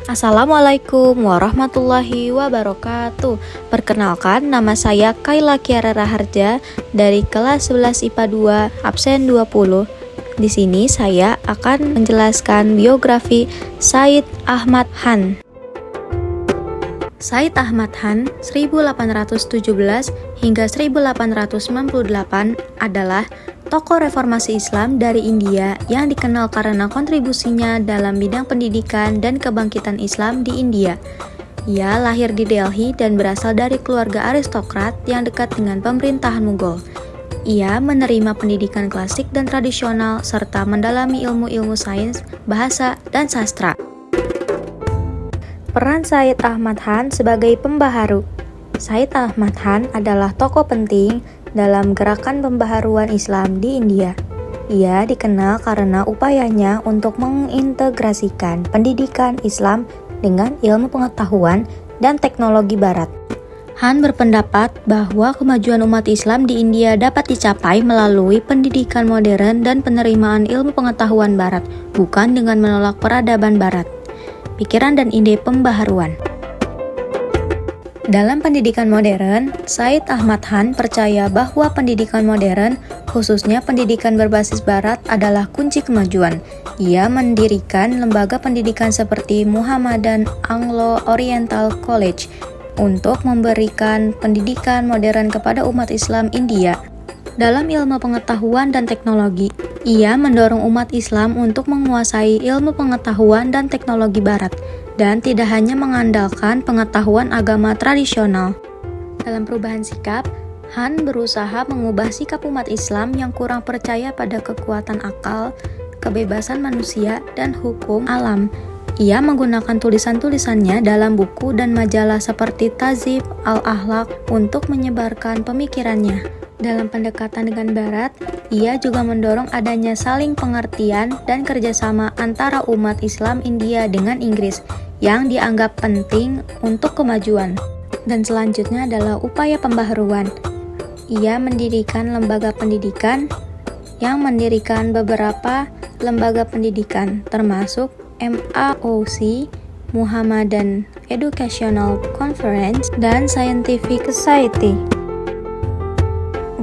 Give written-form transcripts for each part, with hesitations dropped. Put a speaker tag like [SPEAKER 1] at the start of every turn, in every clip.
[SPEAKER 1] Assalamualaikum warahmatullahi wabarakatuh. Perkenalkan, nama saya Kayla Kiara Raharja dari kelas 11 IPA 2, absen 20. Di sini saya akan menjelaskan biografi Said Ahmad Han. Said Ahmad Han 1817 hingga 1898 adalah tokoh reformasi Islam dari India yang dikenal karena kontribusinya dalam bidang pendidikan dan kebangkitan Islam di India. Ia lahir di Delhi dan berasal dari keluarga aristokrat yang dekat dengan pemerintahan Mughal. Ia menerima pendidikan klasik dan tradisional serta mendalami ilmu-ilmu sains, bahasa, dan sastra. Peran Said Ahmad Han sebagai pembaharu. Said Ahmad Han adalah tokoh penting dalam gerakan pembaharuan Islam di India. Ia dikenal karena upayanya untuk mengintegrasikan pendidikan Islam dengan ilmu pengetahuan dan teknologi Barat. Han berpendapat bahwa kemajuan umat Islam di India dapat dicapai melalui pendidikan modern dan penerimaan ilmu pengetahuan Barat, bukan dengan menolak peradaban Barat. Pikiran dan ide pembaharuan. Dalam pendidikan modern, Said Ahmad Han percaya bahwa pendidikan modern, khususnya pendidikan berbasis Barat, adalah kunci kemajuan. Ia mendirikan lembaga pendidikan seperti Muhammadan Anglo-Oriental College untuk memberikan pendidikan modern kepada umat Islam India. Dalam ilmu pengetahuan dan teknologi, ia mendorong umat Islam untuk menguasai ilmu pengetahuan dan teknologi Barat, dan tidak hanya mengandalkan pengetahuan agama tradisional. Dalam perubahan sikap, Han berusaha mengubah sikap umat Islam yang kurang percaya pada kekuatan akal, kebebasan manusia, dan hukum alam. Ia menggunakan tulisan-tulisannya dalam buku dan majalah seperti Tazib al-Akhlaq untuk menyebarkan pemikirannya. Dalam pendekatan dengan Barat, ia juga mendorong adanya saling pengertian dan kerjasama antara umat Islam India dengan Inggris yang dianggap penting untuk kemajuan. Dan selanjutnya adalah upaya pembaharuan. Ia mendirikan lembaga pendidikan yang mendirikan beberapa lembaga pendidikan termasuk MAOC, Muhammadan Educational Conference, dan Scientific Society.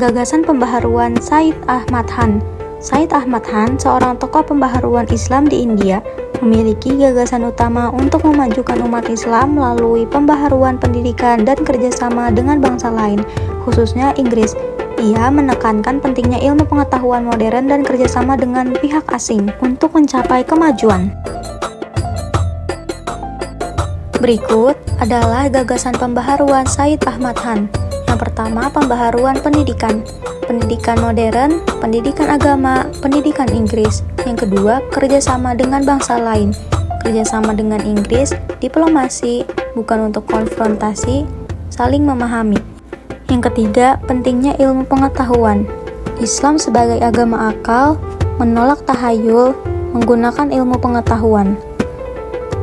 [SPEAKER 1] Gagasan pembaharuan Said Ahmad Han. Said Ahmad Han, seorang tokoh pembaharuan Islam di India, memiliki gagasan utama untuk memajukan umat Islam melalui pembaharuan pendidikan dan kerjasama dengan bangsa lain, khususnya Inggris. Ia menekankan pentingnya ilmu pengetahuan modern dan kerjasama dengan pihak asing untuk mencapai kemajuan. Berikut adalah gagasan pembaharuan Said Ahmad Han. Yang pertama, pembaharuan pendidikan. Pendidikan modern, pendidikan agama, pendidikan Inggris. Yang kedua, kerjasama dengan bangsa lain. Kerjasama dengan Inggris, diplomasi, bukan untuk konfrontasi, saling memahami. Yang ketiga, pentingnya ilmu pengetahuan. Islam sebagai agama akal, menolak tahayul, menggunakan ilmu pengetahuan.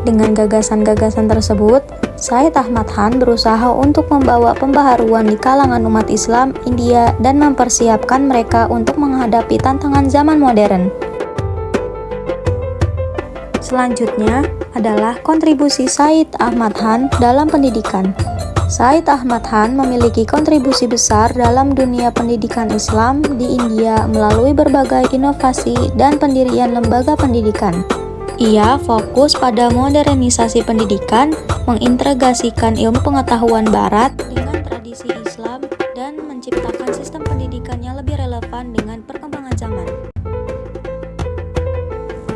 [SPEAKER 1] Dengan gagasan-gagasan tersebut, Said Ahmad Han berusaha untuk membawa pembaharuan di kalangan umat Islam India dan mempersiapkan mereka untuk menghadapi tantangan zaman modern. Selanjutnya adalah kontribusi Said Ahmad Han dalam pendidikan. Said Ahmad Han memiliki kontribusi besar dalam dunia pendidikan Islam di India melalui berbagai inovasi dan pendirian lembaga pendidikan. Ia fokus pada modernisasi pendidikan, mengintegrasikan ilmu pengetahuan Barat dengan tradisi Islam, dan menciptakan sistem pendidikan yang lebih relevan dengan perkembangan zaman.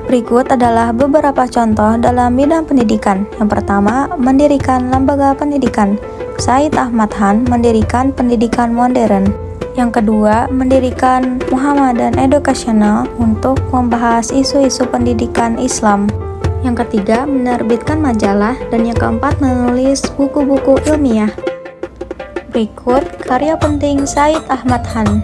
[SPEAKER 1] Berikut adalah beberapa contoh dalam bidang pendidikan. Yang pertama, mendirikan lembaga pendidikan. Said Ahmad Han mendirikan pendidikan modern. Yang kedua, mendirikan Muhammadan Educational untuk membahas isu-isu pendidikan Islam. Yang ketiga, menerbitkan majalah. Dan yang keempat, menulis buku-buku ilmiah. Berikut karya penting Said Ahmad Han.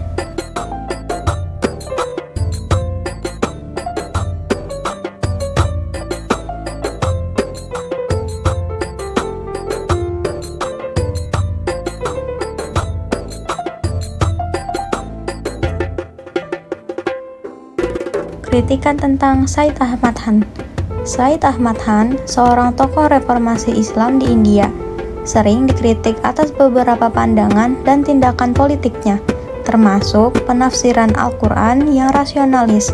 [SPEAKER 1] Kritikan tentang Said Ahmad Han. Said Ahmad Khan, seorang tokoh reformasi Islam di India, sering dikritik atas beberapa pandangan dan tindakan politiknya, termasuk penafsiran Al-Quran yang rasionalis,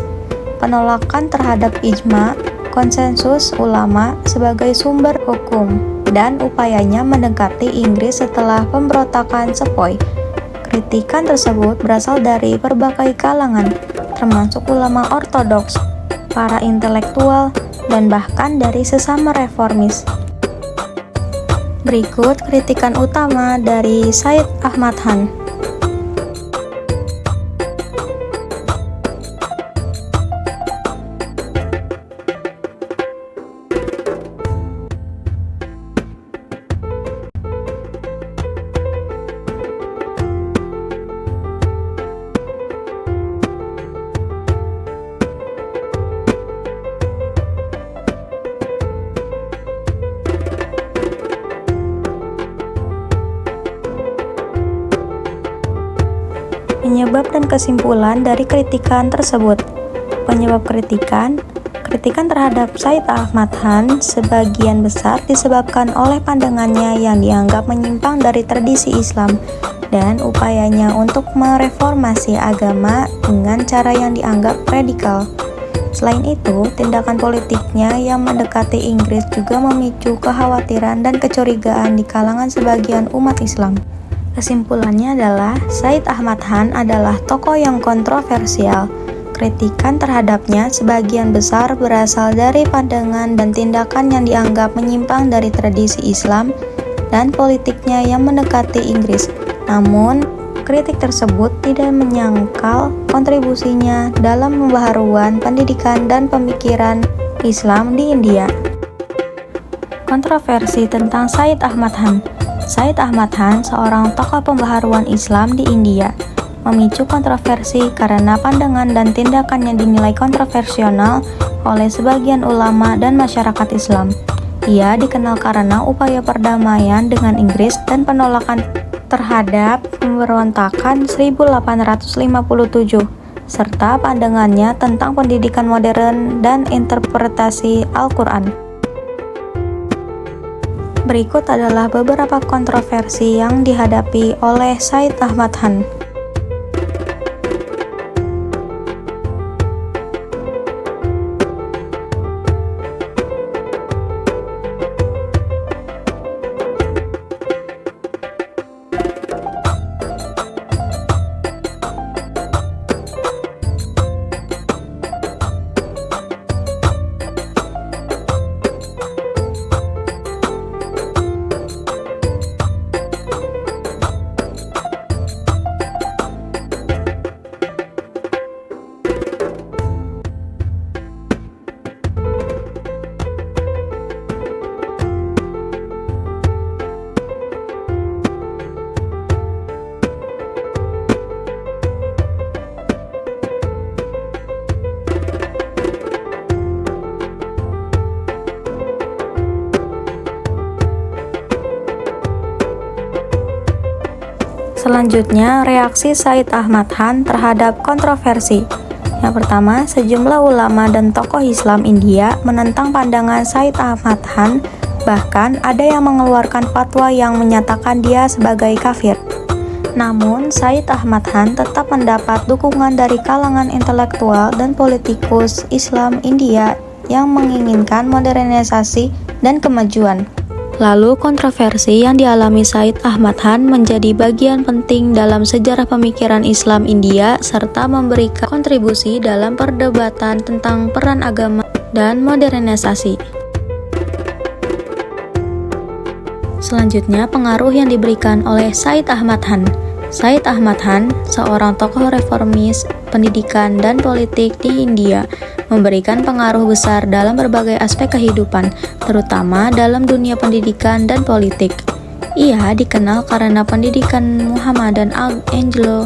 [SPEAKER 1] penolakan terhadap ijma, konsensus ulama sebagai sumber hukum, dan upayanya mendekati Inggris setelah pemberontakan Sepoi. Kritikan tersebut berasal dari berbagai kalangan, termasuk ulama ortodoks, para intelektual, dan bahkan dari sesama reformis. Berikut kritikan utama dari Said Ahmad Khan. Penyebab dan kesimpulan dari kritikan tersebut. Penyebab kritikan terhadap Said Ahmad Khan sebagian besar disebabkan oleh pandangannya yang dianggap menyimpang dari tradisi Islam dan upayanya untuk mereformasi agama dengan cara yang dianggap radikal. Selain itu, tindakan politiknya yang mendekati Inggris juga memicu kekhawatiran dan kecurigaan di kalangan sebagian umat Islam. Kesimpulannya adalah, Said Ahmad Khan adalah tokoh yang kontroversial. Kritikan terhadapnya sebagian besar berasal dari pandangan dan tindakan yang dianggap menyimpang dari tradisi Islam dan politiknya yang mendekati Inggris. Namun, kritik tersebut tidak menyangkal kontribusinya dalam pembaharuan pendidikan dan pemikiran Islam di India. Kontroversi tentang Said Ahmad Khan. Said Ahmad Khan, seorang tokoh pembaharuan Islam di India, memicu kontroversi karena pandangan dan tindakan yang dinilai kontroversial oleh sebagian ulama dan masyarakat Islam. Ia dikenal karena upaya perdamaian dengan Inggris dan penolakan terhadap pemberontakan 1857, serta pandangannya tentang pendidikan modern dan interpretasi Al-Quran. Berikut adalah beberapa kontroversi yang dihadapi oleh Said Ahmad Khan. Selanjutnya, reaksi Said Ahmad Khan terhadap kontroversi. Yang pertama, sejumlah ulama dan tokoh Islam India menentang pandangan Said Ahmad Khan, bahkan ada yang mengeluarkan fatwa yang menyatakan dia sebagai kafir. Namun, Said Ahmad Khan tetap mendapat dukungan dari kalangan intelektual dan politikus Islam India yang menginginkan modernisasi dan kemajuan. Lalu, kontroversi yang dialami Said Ahmad Khan menjadi bagian penting dalam sejarah pemikiran Islam India serta memberikan kontribusi dalam perdebatan tentang peran agama dan modernisasi. Selanjutnya, pengaruh yang diberikan oleh Said Ahmad Khan. Said Ahmad Khan, seorang tokoh reformis pendidikan dan politik di India, memberikan pengaruh besar dalam berbagai aspek kehidupan, terutama dalam dunia pendidikan dan politik. Ia dikenal karena pendidikan Muhammadan Anglo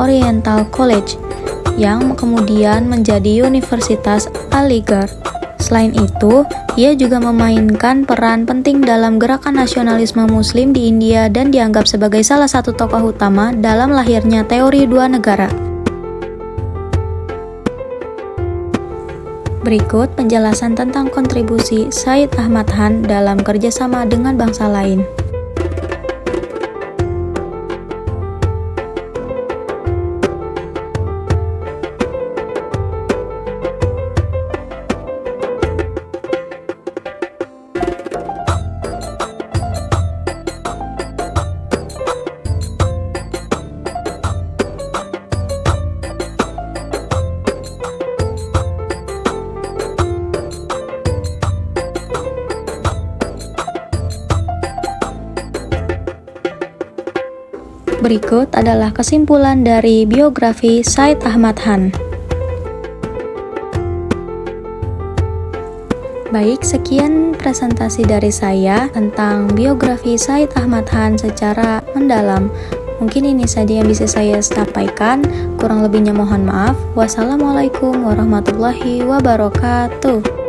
[SPEAKER 1] Oriental College, yang kemudian menjadi Universitas Aligarh. Selain itu, ia juga memainkan peran penting dalam gerakan nasionalisme Muslim di India dan dianggap sebagai salah satu tokoh utama dalam lahirnya teori dua negara. Berikut penjelasan tentang kontribusi Said Ahmad Khan dalam kerjasama dengan bangsa lain. Berikut adalah kesimpulan dari biografi Said Ahmad Khan. Baik, sekian presentasi dari saya tentang biografi Said Ahmad Khan secara mendalam. Mungkin ini saja yang bisa saya sampaikan, kurang lebihnya mohon maaf. Wassalamualaikum warahmatullahi wabarakatuh.